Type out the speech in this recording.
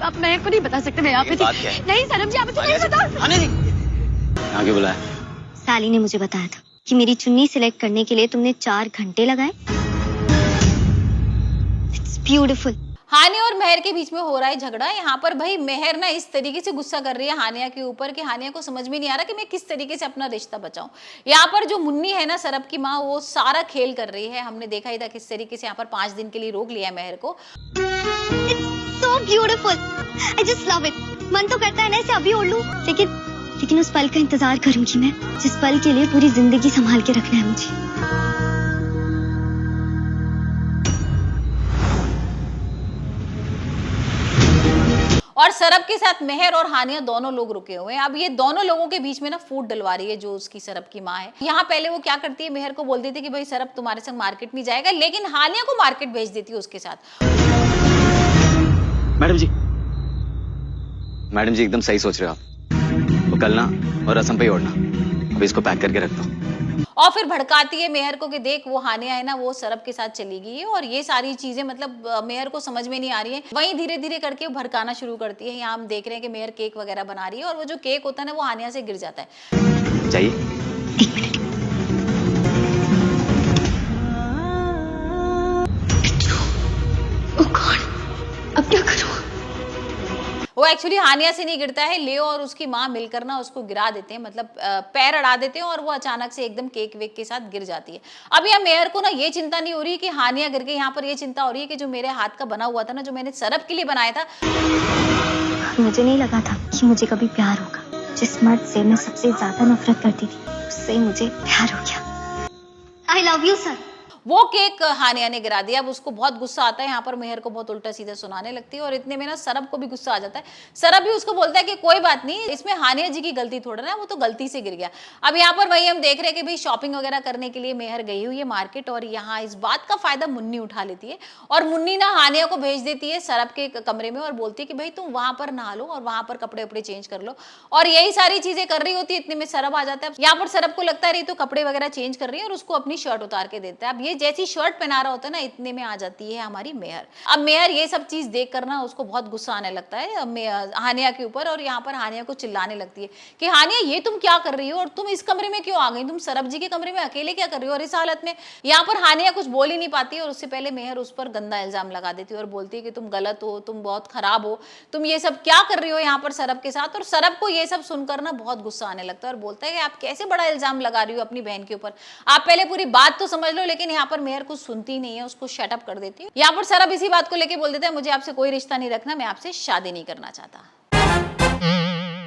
आप महक को नहीं बता सकते मैं यहाँ पे थी। नहीं सरब जी, आप मुझे नहीं बता। यहाँ क्यों बुलाया? साली ने मुझे बताया था कि मेरी चुन्नी सिलेक्ट करने के लिए तुमने 4 घंटे लगाए। It's beautiful. हानिया और मेहर के बीच में हो रहा है झगड़ा। यहाँ पर भाई मेहर ना इस तरीके से गुस्सा कर रही है हानिया के ऊपर कि हानिया को समझ में नहीं आ रहा कि मैं किस तरीके से अपना रिश्ता बचाऊं। यहाँ पर जो मुन्नी है ना, सरब की माँ, वो सारा खेल कर रही है। हमने देखा ही था किस तरीके से यहाँ पर 5 दिन के लिए रोक लिया है मेहर को। It's so beautiful. I just love it. मन तो करता है ना इसे अभी ओढ़ लूं, लेकिन उस पल का इंतजार करूंगी मैं, जिस पल के लिए पूरी जिंदगी संभाल के रखना है मुझे। और सरब के साथ मेहर और हानिया दोनों लोग रुके हुए हैं। अब ये दोनों लोगों के बीच में ना फूट डलवा रही है जो उसकी सरब की माँ है। यहाँ पहले वो क्या करती है, मेहर को बोल देती है कि भाई सरब तुम्हारे संग मार्केट नहीं जाएगा, लेकिन हानिया को मार्केट भेज देती है उसके साथ। मैडम जी एकदम सही सोच रहे हो आप। वो कल ना और रसम पे ही ओढ़ना, अभी इसको पैक करके रख दो। और फिर भड़काती है मेहर को कि देख वो हानिया है ना, वो सरब के साथ चली गई है। और ये सारी चीजें मतलब मेहर को समझ में नहीं आ रही है। वहीं धीरे धीरे करके वो भड़काना शुरू करती है। यहाँ हम देख रहे हैं कि मेहर केक वगैरह बना रही है और वो जो केक होता है ना, वो हानिया से गिर जाता है। चाहिए? 1 मिनट। Oh God, अब क्या करूं? वो एक्चुअली हानिया से नहीं गिरता है, लेओ और उसकी माँ मिलकर ना उसको गिरा देते हैं, मतलब पैर अड़ा देते हैं और वो अचानक से एकदम केक वेक के साथ गिर जाती है। अब यहाँ मेहर को ना ये चिंता नहीं हो रही कि हानिया गिर गई, यहाँ पर ये चिंता हो रही है कि जो मेरे हाथ का बना हुआ था ना, जो मैंने सरब के लिए बनाया था। मुझे नहीं लगा था कि मुझे कभी प्यार होगा। जिस मर्द से मैं सबसे ज्यादा नफरत करती थी, उससे मुझे प्यार हो गया। I love you sir. वो केक हानिया ने गिरा दिया। अब उसको बहुत गुस्सा आता है। यहाँ पर मेहर को बहुत उल्टा सीधा सुनाने लगती है और इतने में ना सरब को भी गुस्सा आ जाता है। सरब भी उसको बोलता है कि कोई बात नहीं, इसमें हानिया जी की गलती थोड़ा ना, वो तो गलती से गिर गया। अब यहाँ पर वही हम देख रहे हैं कि भाई शॉपिंग वगैरह करने के लिए मेहर गई हुई है मार्केट, और यहाँ इस बात का फायदा मुन्नी उठा लेती है और मुन्नी ना हानिया को भेज देती है सरब के कमरे में और बोलती है कि भाई तुम वहां पर नहा लो और वहां पर कपड़े वपड़े चेंज कर लो। और यही सारी चीजें कर रही होती है। इतने में सरब आ जाता है। यहाँ पर सरब को लगता है रही तो कपड़े वगैरह चेंज कर रही है और उसको अपनी शर्ट उतार के देता है। अब ये जैसी शर्ट पहना रहा होता है ना, इतने में आ जाती है हमारी मेहर। अब मेहर ये सब चीज देख कर ना उसको बहुत गुस्सा आने लगता है हानिया के ऊपर, और यहाँ पर हानिया को चिल्लाने लगती है कि हानिया ये तुम क्या कर रही हो और तुम इस कमरे में क्यों आ गई, तुम सरब जी के कमरे में अकेले क्या कर रही हो और इस हालत में। यहाँ पर हानिया कुछ बोल ही नहीं पाती और उससे पहले मेहर उस पर गंदा इल्जाम लगा देती है और बोलती है कि तुम गलत हो, तुम बहुत खराब हो, तुम ये सब क्या कर रही हो यहाँ पर सरब के साथ। और सरब को ये सब सुनकर ना बहुत गुस्सा आने लगता है और बोलता है कि आप कैसे बड़ा इल्जाम लगा रही हो अपनी बहन के ऊपर, आप पहले पूरी बात तो समझ लो। लेकिन यहाँ पर मेहर कुछ सुनती नहीं है, उसको शट अप कर देती है। यहाँ पर सरब इसी बात को लेके बोल देता है मुझे आपसे कोई रिश्ता नहीं रखना, मैं आपसे शादी नहीं करना चाहता।